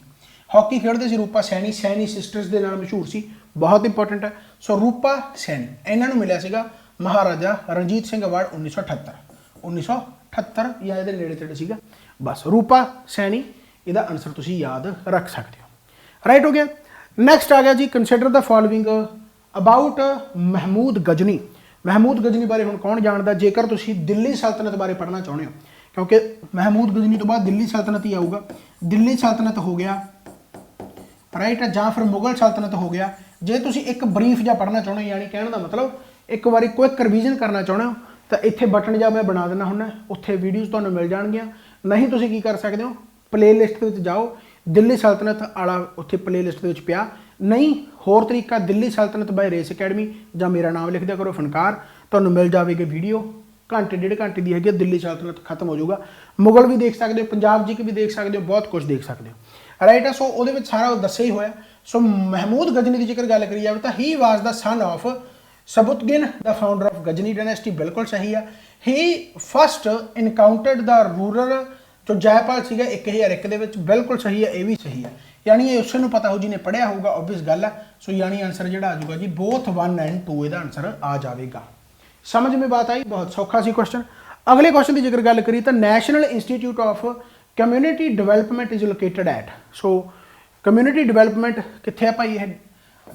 ਹਾਕੀ ਖੇਡਦੇ ਸੀ ਰੂਪਾ ਸੈਣੀ, ਸੈਣੀ ਸਿਸਟਰਸ ਦੇ ਨਾਲ ਮਸ਼ਹੂਰ ਸੀ, ਬਹੁਤ ਇੰਪੋਰਟੈਂਟ ਹੈ। ਸੋ ਰੂਪਾ ਸੈਣੀ ਇਹਨਾਂ ਨੂੰ ਮਿਲਿਆ ਸੀਗਾ ਮਹਾਰਾਜਾ ਰਣਜੀਤ ਸਿੰਘ ਅਵਾਰਡ 1978 ਜਾਂ ਇਹਦੇ ਨੇੜੇ ਤੇੜੇ ਸੀਗਾ ਬਸ। ਰੂਪਾ ਸੈਣੀ ਇਹਦਾ ਆਨਸਰ ਤੁਸੀਂ ਯਾਦ ਰੱਖ ਸਕਦੇ ਹੋ। ਰਾਈਟ ਹੋ ਗਿਆ। ਨੈਕਸਟ ਆ ਗਿਆ ਜੀ, consider the following about Mahmud Ghazni. Mahmud Ghazni ਬਾਰੇ ਹੁਣ ਕੌਣ ਜਾਣਦਾ, ਜੇਕਰ ਤੁਸੀਂ ਦਿੱਲੀ ਸਲਤਨਤ ਬਾਰੇ ਪੜ੍ਹਨਾ ਚਾਹੁੰਦੇ ਹੋ, ਕਿਉਂਕਿ ਮਹਿਮੂਦ ਗਜਨੀ ਤੋਂ ਬਾਅਦ ਦਿੱਲੀ ਸਲਤਨਤ ਹੀ ਆਊਗਾ। ਦਿੱਲੀ ਸਲਤਨਤ ਹੋ ਗਿਆ ਰਾਈਟ, ਜਾਂ ਫਿਰ ਮੁਗਲ ਸਲਤਨਤ ਹੋ ਗਿਆ। ਜੇ ਤੁਸੀਂ ਇੱਕ ਬਰੀਫ ਜਿਹਾ ਪੜ੍ਹਨਾ ਚਾਹੁੰਦੇ ਹੋ, ਯਾਨੀ ਕਹਿਣ ਦਾ ਮਤਲਬ ਇੱਕ ਵਾਰੀ ਕੁਇਕ ਰਿਵੀਜ਼ਨ ਕਰਨਾ ਚਾਹੁੰਦੇ ਹੋ, ਤਾਂ ਇੱਥੇ ਬਟਨ ਜਾਂ ਮੈਂ ਬਣਾ ਦਿੰਦਾ ਹੁੰਦਾ, ਉੱਥੇ ਵੀਡੀਓਜ਼ ਤੁਹਾਨੂੰ ਮਿਲ ਜਾਣਗੀਆਂ। ਨਹੀਂ ਤੁਸੀਂ ਕੀ ਕਰ ਸਕਦੇ ਹੋ, ਪਲੇਲਿਸਟ ਦੇ ਵਿੱਚ ਜਾਓ, ਦਿੱਲੀ ਸਲਤਨਤ ਵਾਲਾ ਉੱਥੇ ਪਲੇਲਿਸਟ ਦੇ ਵਿੱਚ ਪਿਆ। ਨਹੀਂ ਹੋਰ ਤਰੀਕਾ, ਦਿੱਲੀ ਸਲਤਨਤ ਬਾਈ ਰੇਸ ਅਕੈਡਮੀ ਜਾਂ ਮੇਰਾ ਨਾਮ ਲਿਖ ਦਿਆ ਕਰੋ ਫਨਕਾਰ, ਤੁਹਾਨੂੰ ਮਿਲ ਜਾਵੇਗੀ ਵੀਡੀਓ। ਘੰਟੇ ਡੇਢ ਘੰਟੇ ਦੀ ਹੈਗੀ, ਦਿੱਲੀ ਸਲਤਨਤ ਖਤਮ ਹੋ ਜਾਊਗਾ। ਮੁਗਲ ਵੀ ਦੇਖ ਸਕਦੇ ਹੋ, ਪੰਜਾਬ ਜੀ ਕੇ ਵੀ ਦੇਖ ਸਕਦੇ ਹੋ, ਬਹੁਤ ਕੁਝ ਦੇਖ ਸਕਦੇ ਹੋ ਰਾਈਟ। ਸੋ ਉਹਦੇ ਵਿੱਚ ਸਾਰਾ ਦੱਸਿਆ ਹੀ ਹੋਇਆ। ਸੋ ਮਹਿਮੂਦ ਗਜਨੀ ਦੀ ਜੇਕਰ ਗੱਲ ਕਰੀ ਜਾਵੇ ਤਾਂ he was the son of Sabuktigin the founder of Ghazni dynasty, ਬਿਲਕੁਲ ਸਹੀ ਆ। ਹੀ ਫਸਟ ਇਨਕਾਊਂਟਰਡ ਦਾ ਰੂਰਲ ਜੋ ਜੈਪਾਲ ਸੀਗਾ 1001 ਦੇ ਵਿੱਚ, ਬਿਲਕੁਲ ਸਹੀ ਹੈ, ਇਹ ਵੀ ਸਹੀ ਹੈ। यानी ये उसे पता हो जिन्हें पढ़िया होगा, ऑब्वियस गल है। सो यानी आंसर जो आ जाऊगा जी बोथ 1 एंड 2 इसका आंसर आ जाएगा। समझ में बात आई, बहुत सौखा सी क्वेश्चन। अगले क्वेश्चन की जिक्र गल करी तो national Institute of community development is located at. So community development कितने है भाई,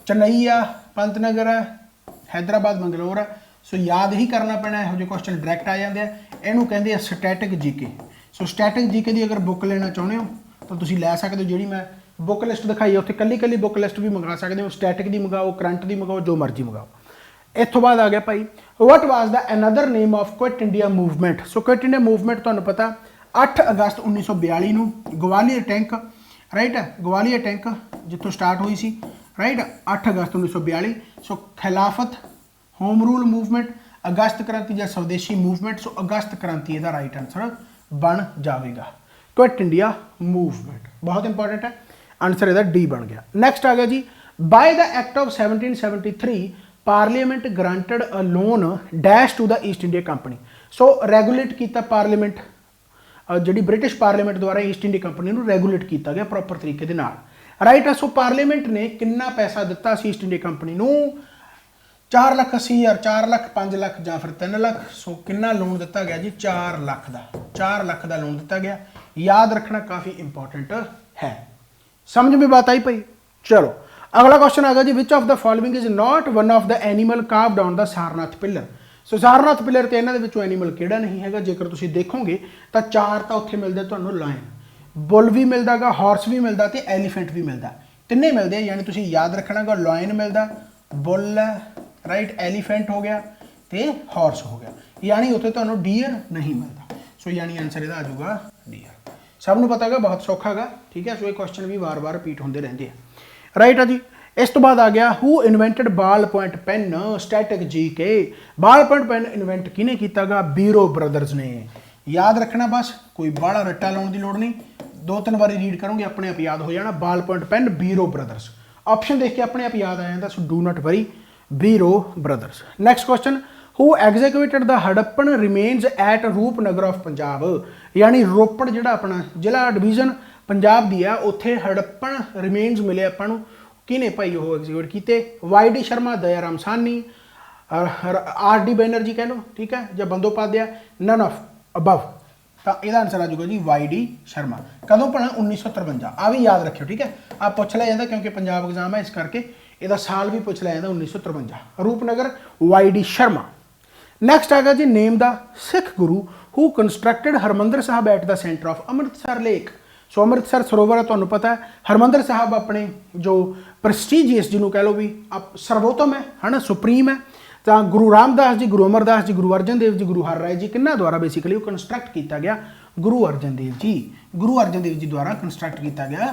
चेन्नई आ, पंतनगर है, हैदराबाद मंगलोर है। सो याद ही करना पैना, यहो ਜਿਹੇ क्वेश्चन डायरैक्ट आ जाते हैं। ਇਹਨੂੰ ਕਹਿੰਦੇ ਆ static GK. So static GK की अगर बुक लेना चाहते हो तो तुम लै सकते हो, जी मैं बुक लिस्ट दिखाई है उत्थे कल्ली कल्ली बुक लिस्ट भी मंगा सकते हो, स्टैटिक की मंगाओ, करंट की मंगाओ, जो मर्जी मंगाओ। इतों बाद आ गया भाई what was the other name of quit India movement. So quit India movement तुहानूं पता 8 अगस्त 1942 ਨੂੰ Gowalia tank right, Gowalia tank जितों स्टार्ट हुई सी राइट 8 अगस्त 1942। सो खिलाफत होम रूल मूवमेंट, अगस्त क्रांति या स्वदेशी मूवमेंट। सो अगस्त क्रांति इसका राइट आंसर बन जाएगा। क्विट इंडिया मूवमेंट बहुत इंपॉर्टेंट है, आंसर इसका डी बन गया। नैक्सट आ गया जी by the act of 1773 parliament granted a loan dash to the East India Company. So regulate किया पार्लीमेंट, जी ब्रिटिश पार्लीमेंट द्वारा ईस्ट इंडिया कंपनी को रेगूलेट किया गया प्रॉपर तरीके के नाल राइट। सो पार्लीमेंट ने कितना पैसा दिता सी ईस्ट इंडिया कंपनी को, 4,80,000, 4 ਲੱਖ, 5 ਲੱਖ ਜਾਂ ਫਿਰ 3 ਲੱਖ। सो कितना लोन दिता गया जी, 4 ਲੱਖ का, 4 ਲੱਖ का लोन दिता गया। याद रखना काफ़ी इंपॉर्टेंट है। समझ में बात आई भाई। चलो अगला क्वेश्चन आ गया जी which of the following is not one of the animal carved on the Sarnath pillar. So Sarnath pillar तो इन्होंने विचों एनीमल किहड़ा नहीं है, जेकर तुसीं देखोगे तो 4 तो उत्थे मिलते तुहानूं लायन, बुल भी मिलता गा, हॉर्स भी मिलता तो एलीफेंट भी मिलता, तिन्ने मिलते। यानी तुसीं याद रखना गा लायन मिलता, बुल है राइट, एलीफेंट हो गया तो हॉर्स हो गया, यानी उत्थे तुहानूं डीयर नहीं मिलता। सो यानी आंसर इसदा आ जाऊगा डीयर। सबनों पता है बहुत सौखा गा, ठीक है। सो ये क्वेश्चन भी बार बार रिपीट होते रहते हैं राइट है जी। इस तो बाद आ गया who invented ball point pen, static जी के। बॉल पॉइंट पेन इन्वेंट किने कीता गा, बीरो ब्रदर्स ने। याद रखना बस, कोई बड़ा रट्टा लाने की लोड़ नहीं, 2-3 बारी रीड करोगे अपने आप याद हो जाना। Ball point pen Biro brothers, option देख के अपने आप याद आ जाता। So do not worry, Biro brothers. Next question who executed the Harappan remains at Rupnagar of Punjab. यानी रोपड़ जिहड़ा अपना जिला डिवीजन पंजाब दी है, उत्थे हड़प्पन रिमेन्स मिले आपां नूं, किने भाई वो एग्जीक्यूट किए, वाई डी शर्मा, दयाराम सानी, आर डी बैनर्जी कह लो, ठीक है, या बंदोपाध्याय, नन ऑफ अबव। तो यदा आंसर आ जाऊगा जी वाई डी शर्मा। कदों पढ़ना 1953, आ भी याद रखियो, ठीक है। आप पूछ लिया जाता क्योंकि पंजाब एग्जाम है, इस करके यदा साल भी पूछ लिया जाता 1953। Rupnagar Y D Sharma. Next आ गया जी name the Sikh Guru who constructed Harmandar Sahib at the centre of Amritsar lake. So Amritsar Sarovar है, तुहानूं पता है। हरमंदर साहब अपने जो प्रस्टीजियस जिन्होंने कह लो भी आप सर्वोत्तम है ना, सुप्रीम है। तो गुरु रामदास जी, गुरु अमरदास जी, गुरु अर्जन देव जी, गुरु हरराय जी, किन्ना द्वारा बेसिकली वो कंस्ट्रक्ट किया गया, गुरु अर्जन देव जी, गुरु अर्जन देव जी द्वारा कंस्ट्रक्ट किया गया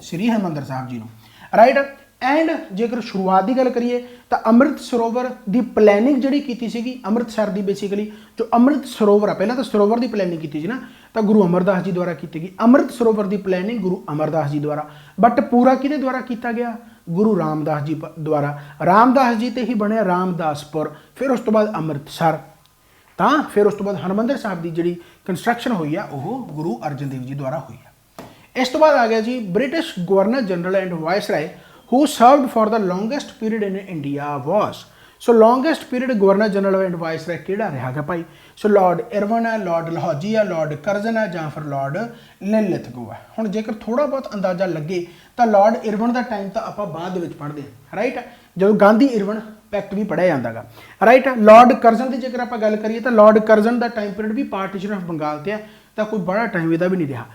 श्री हरमंदर साहब जी को राइट। एंड जेकर शुरुआत की गल करिए तो अमृत सरोवर की प्लैनिंग जी की अमृतसर की बेसिकली जो अमृत सरोवर है, पहले तो सरोवर की प्लैनिंग की ना, तो गुरु अमरदास जी द्वारा की गई। अमृत सरोवर की प्लैनिंग गुरु अमरदास जी द्वारा, बट पूरा किहदे द्वारा किया गया, गुरु रामदास जी द्वारा। रामदास जी तो ही बने रामदासपुर, फिर उस तो बाद अमृतसर, तो फिर उस तो बाद हरमंदर साहब की जी कंस्ट्रक्शन हुई है वो गुरु अर्जन देव जी द्वारा हुई है। इस तो बाद आ गया जी British governor general and viceroy who served for the longest period in India was. So longest period governor general and viceroy किहड़ा रहा है भाई? सो लॉर्ड इरविन है, लॉर्ड डलहौजी है, लॉर्ड करजन है, जां फिर लॉर्ड लिनलिथगो है। हुण जेकर थोड़ा बहुत अंदाजा लगे तो लॉर्ड इरविन का टाइम तो आप बाद में पढ़ते हैं, राइट है, जो गांधी इरविन पैक्ट भी पढ़िया जाता है, राइट है। लॉर्ड करजन की जेकर आप गल करिए तो लॉर्ड करजन का टाइम पीरियड भी पार्टीशन ऑफ बंगाल से है, तो कोई बड़ा टाइम यदा भी नहीं रहा।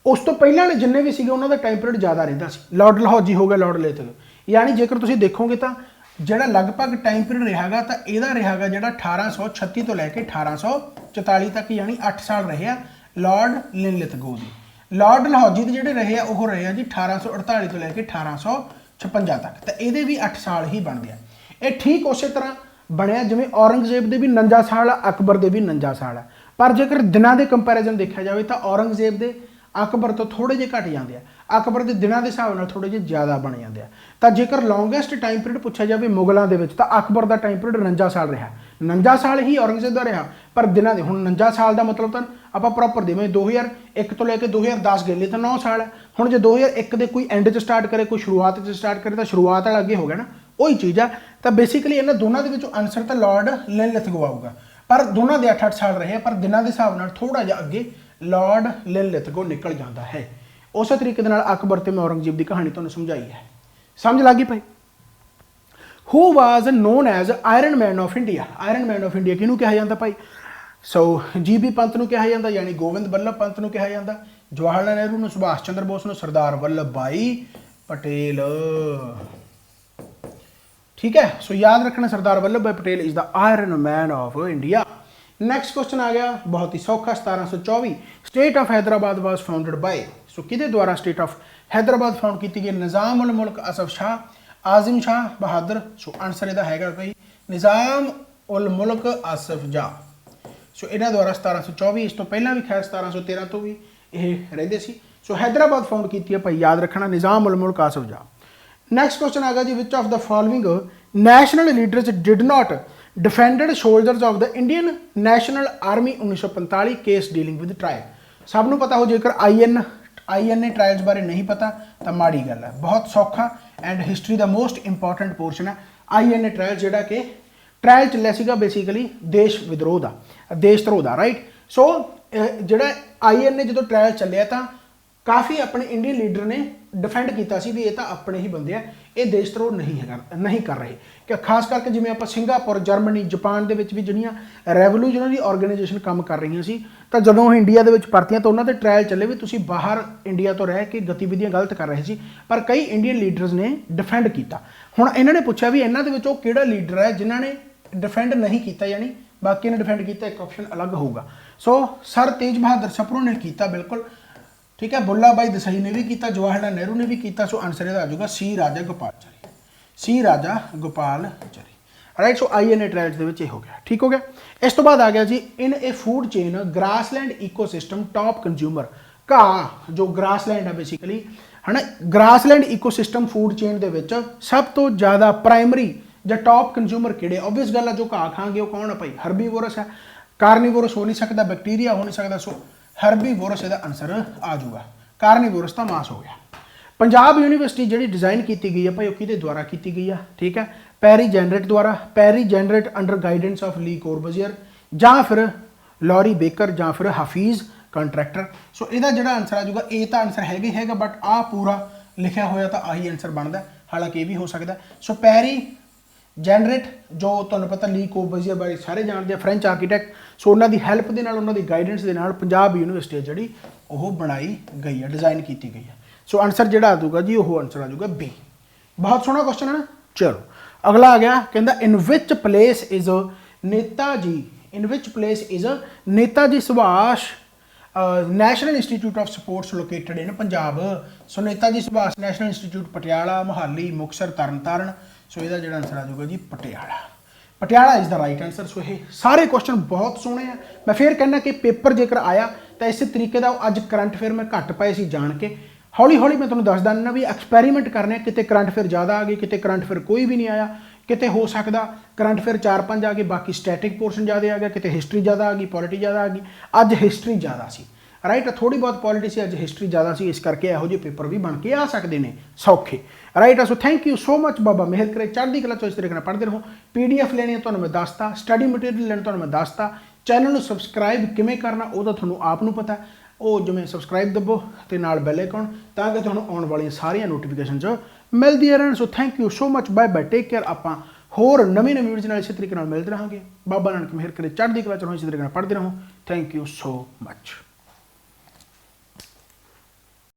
उस तो पहले वाले जिन्ने भी सीगे उन्होंने टाइम पीरियड ज़्यादा रहा सी। लॉर्ड डलहौजी हो गया, लॉर्ड लिनलिथगो, यानी जेकर तुसीं देखोगे तो ਜਿਹੜਾ ਲਗਭਗ टाइम पीरियड रहागा तो यदा रहागा जो 1836 तो लैके 1844 तक, यानी 8 साल रहे आ लॉर्ड लिनलिथगो दी। लॉर्ड डलहौजी के जोड़े रहे वो रहे हैं जी 1848 तो लैके 1856 तक, तो ये भी 8 साल ही बन गया। ये ठीक उस तरह बनया जिमें औरंगजेब के भी 49 साल आ, अकबर के भी 49 साल है, पर जेकर दिनों के कंपैरिजन देखा जाए तो औरंगजेब के अकबर तो थोड़े जे घट जाते हैं, अकबर के दिनों के हिसाब से थोड़े जे ज़्यादा बन जाते हैं। तो जेकर लॉन्गेस्ट टाइम पीरियड पूछा जाए मुगलों के तो अकबर का टाइम पीरियड 49 साल रहा, 49 साल ही औरंगजेब का रहा, पर दिनों के हुण 49 साल का मतलब तो आप प्रॉपर देवें 2001 तो लैके 2010 गए तो 9 साल है। हुण जो 2001 के कोई एंड च स्टार्ट करे, कोई शुरुआत च स्टार्ट करे, तो शुरुआत वाला अगे हो गया ना, वही चीज़ है। तो बेसिकली इन्होंने दोनों के आंसर तो लॉर्ड लिनलिथगो आऊगा, पर दोनों के 8-8 साल रहे, पर दिनों के हिसाब से थोड़ा जिहा अगे लॉर्ड लिनलिथगो निकल जाता है। उस तरीके अकबर ते मैं औरंगजेब की कहानी तुहानूं समझाई है, समझ लगी भाई। Who was known as iron man of India? Iron man of India किहनूं कहा जाता भाई? सो GB पंत नूं कहा जाता, यानी गोविंद बल्लभ पंत नूं कहा जाता, जवाहरलाल नेहरू नूं, सुभाष चंद्र बोस नूं, सरदार वल्लभ भाई पटेल। ठीक है, सो याद रखना Sardar Vallabh Bhai Patel is the iron man of India. Next question आ गया बहुत ही सौखा, 1724 state of Hyderabad was founded by. So किहदे द्वारा स्टेट ऑफ हैदराबाद फाउंड की गई? निज़ाम उल मुल्क असफ शाह, आजिम शाह बहादुर। सो आंसर इहदा हैगा भाई निज़ाम उल मुल्क आसफ शाह। सो इन्हां द्वारा 1724, इस तो पहला भी खैर 1713 तो भी ये रहिंदे सी। सो हैदराबाद फाउंड की है भाई, याद रखना निज़ाम उल मुल्क आसफ शाह। नैक्सट क्वेश्चन आ गया जी which of the following national leaders did not defended soldiers of the Indian National Army 1945 case dealing with trial. सबनों पता हो, जेकर INA ट्रायल्स बारे नहीं पता तो माड़ी गल है, बहुत सौखा एंड हिस्टरी का मोस्ट इंपॉर्टेंट पोर्शन है। INA ट्रायल जोड़ा कि ट्रायल चलिया सीगा बेसिकली देश विद्रोह का, देश धरोह का, राइट। सो जोड़ा INA जो ट्रायल चलिया तो काफ़ी अपने इंडियन लीडर ने डिफेंड किया भी ये तो अपने ही बंदे हैं, ये देश धरोह नहीं कर रहे। कि खास करके जिमें आप सिंगापुर, जर्मनी, जापान के भी जिहड़ियां रेवोल्यूशनरी ऑर्गेनाइजेशन काम कर रही सी, तो जदों इंडिया के परतियां तो उन्होंने ट्रायल चले भी तुसीं बाहर इंडिया तो रह के गतिविधियां गलत कर रहे सी, पर कई इंडियन लीडर्स ने डिफेंड किया। हुण इन्होंने पूछा भी इन्हां दे विचों किहड़ा लीडर है जिन्होंने डिफेंड नहीं किया, यानी बाकी ने डिफेंड किया, एक ऑप्शन अलग होगा। सो सर तेज बहादुर सप्रू ने किया, बिल्कुल ठीक है, बुल्ला भाई देसाई ने भी किया, जवाहरलाल नेहरू ने भी किया। सो आंसर इसका आ जाऊगा सी राजा गोपालचारी, सी राजा गोपालचारी, राइट। सो INA ट्रायल्स के हो गया, ठीक हो गया। इस तो बाद आ गया जी in a food chain grassland ecosystem top consumer. घाह जो ग्रासलैंड है बेसिकली है ना, ग्रासलैंड इकोसिस्टम फूड चेन के सब तो ज़्यादा प्राइमरी या टॉप कंज्यूमर किहड़े? ओबवियस गल है, जो घाह खाएंगे वो कौन है भाई? हर्बीवोरस है, कार्नीवोरस हो नहीं सकता, बैक्टीरिया हो नहीं सकता। सो हर्बीवोरस इसका आंसर आ जाऊगा, कार्नीवोरस का मास हो गया। पंजाब यूनिवर्सिटी जी डिज़ाइन की गई है भाई, वो किहदे द्वारा की गई है? ठीक है, पैरी जेनरेट द्वारा, पैरी जेनरेट अंडर गाइडेंस ऑफ ली कोरबजियर, जां फिर लॉरी बेकर, जां फिर हफीज़ कंट्रैक्टर। सो इसका जो आंसर आ जाऊगा ए तो आंसर हैगा, बट आ पूरा लिखा होया तो आही आंसर बनता, हालांकि ये भी हो सकता। सो पैरी जेनरेट जो तुहानूं पता ली कोरबजियर बारे सारे जानते हैं, फ्रेंच आर्कीटैक्ट। सो उन्होंने हैल्प के नाल, उन्होंने गाइडेंस के नाल पंजाब यूनिवर्सिटी जी वो बनाई गई है, डिज़ाइन की गई है। सो आंसर जो आ जाऊगा जी वो आंसर आ जाऊगा बी। बहुत सोहना क्वेश्चन है ना। चलो अगला आ गया, कहता in which place is Netaji, in which place is Netaji Subhash National Institute of Sports located in Punjab. So Netaji Subhash National Institute Patiala, Mohali, Muktsar, Tarntaran. So इसका जो आंसर आ जाऊगा जी Patiala, Patiala is the right answer. So ये सारे क्वेश्चन बहुत सोहने हैं। मैं फिर कहना कि पेपर जेकर आया तो इस तरीके का अज करंट अफेयर मैं घट पाए सी जान के, हौली हौली मैं तुहानूं दस दिना भी एक्सपैरीमेंट करने, किते करंट अफेयर ज़्यादा आ गए, किते करंट अफेयर कोई भी नहीं आया, किते हो सकता करंट अफेयर 4-5 आ गए, बाकी स्टैटिक पोर्शन ज़्यादा आ गया, किते हिस्टरी ज़्यादा आ गई, पॉलिटी ज़्यादा आ गई। अज हिस्टरी ज़्यादा सी, ਰਾਈਟ। ਥੋੜੀ ਬਹੁਤ ਪੋਲਿਟੀ ਸੀ, ਅੱਜ ਹਿਸਟਰੀ ਜ਼ਿਆਦਾ ਸੀ, ਇਸ ਕਰਕੇ ਇਹੋ ਜਿਹੇ ਪੇਪਰ ਵੀ ਬਣ ਕੇ ਆ ਸਕਦੇ ਨੇ ਸੌਖੇ, right. So thank you so much, Baba ਮਿਹਰ ਕਰੇ, ਚੜ੍ਹਦੀ ਕਲਾ 'ਚ ਇਸ ਤਰੀਕੇ ਨਾਲ ਪੜ੍ਹਦੇ ਰਹੋ। PDF ਲੈਣੀ ਹੈ ਤੁਹਾਨੂੰ ਮੈਂ ਦੱਸਤਾ, ਸਟੱਡੀ ਮਟੀਰੀਅਲ ਲੈਣਾ ਤੁਹਾਨੂੰ ਮੈਂ ਦੱਸਤਾ, ਚੈਨਲ ਨੂੰ ਸਬਸਕ੍ਰਾਈਬ ਕਿਵੇਂ ਕਰਨਾ ਉਹ ਤਾਂ ਤੁਹਾਨੂੰ ਆਪ ਨੂੰ ਪਤਾ, ਉਹ ਜਿਵੇਂ ਸਬਸਕ੍ਰਾਈਬ ਦੱਬੋ ਤੇ ਨਾਲ ਬੈਲ ਆਈਕਨ, ਤਾਂ ਕਿ ਤੁਹਾਨੂੰ ਆਉਣ ਵਾਲੀਆਂ ਸਾਰੀਆਂ ਨੋਟੀਫਿਕੇਸ਼ਨਸ ਮਿਲਦੀਆਂ ਰਹਿਣ। So thank you so much, bye bye, take care. ਆਪਾਂ ਹੋਰ ਨਵੀਂ ਵੀਡੀਓਜ਼ ਨਾਲ ਇਸੇ ਤਰੀਕੇ ਨਾਲ ਮਿਲਦੇ ਰਹਾਂਗੇ। ਬਾਬਾ ਨਾਨਕ ਮਿਹਰ ਕਰੇ, ਚੜ੍ਹਦੀ ਕਲਾ 'ਚ ਰਹੋ, ਇਸੇ ਤਰੀਕੇ ਨਾਲ ਪੜ੍ਹਦੇ ਰਹੋ। Thank you so much.